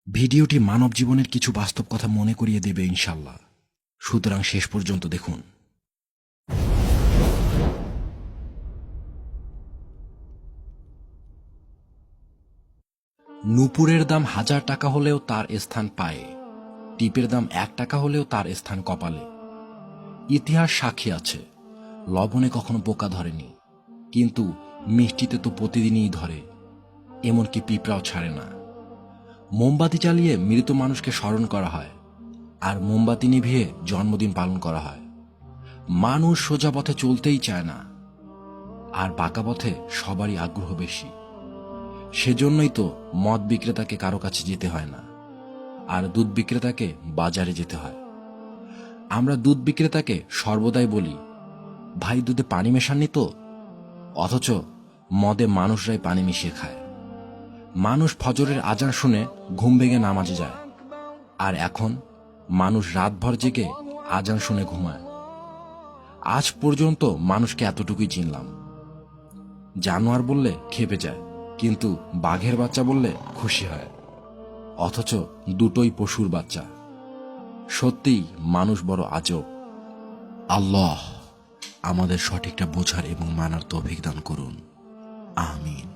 ভিডিওটি মানব জীবনের কিছু বাস্তব কথা মনে করিয়ে দেবে ইনশাল্লাহ। সুতরাং শেষ পর্যন্ত দেখুন। নূপুরের দাম 1000 টাকা হলেও তার স্থান পায়ে, টিপের দাম 1 টাকা হলেও তার স্থান কপালে। ইতিহাস সাক্ষী আছে, লবণে কখনো পোকা ধরেনি, কিন্তু মিষ্টিতে তো প্রতিদিনই ধরে, এমনকি পিঁপড়াও ছাড়ে না। মোমবাতি জ্বালিয়ে মৃত মানুষকে স্মরণ করা হয়, আর মোমবাতি নিভিয়ে জন্মদিন পালন করা হয়। মানুষ সোজা পথে চলতেই চায় না, আর বাঁকা পথে সবারই আগ্রহ বেশি। সেজন্যই তো মদ বিক্রেতাকে কারো কাছে যেতে হয় না, আর দুধ বিক্রেতাকে বাজারে যেতে হয়। আমরা দুধ বিক্রেতাকে সর্বদাই বলি, ভাই দুধে পানি মেশাননি তো? অথচ মদে মানুষরাই পানি মিশিয়ে খায়। মানুষ ফজরের আজান শুনে ঘুম ভেঙে নামাজে যায়, আর এখন মানুষ রাতভর জেগে আজান শুনে ঘুমায়। আজ পর্যন্ত মানুষকে এতটুকুই চিনলাম, জানোয়ার বললে খেপে যায়, কিন্তু বাঘের বাচ্চা বললে খুশি হয়। অথচ দুটোই পশুর বাচ্চা। সত্যিই মানুষ বড় আজব। আল্লাহ আমাদের সঠিকটা বোঝার এবং মানার তৌফিক দান করুন। আমিন।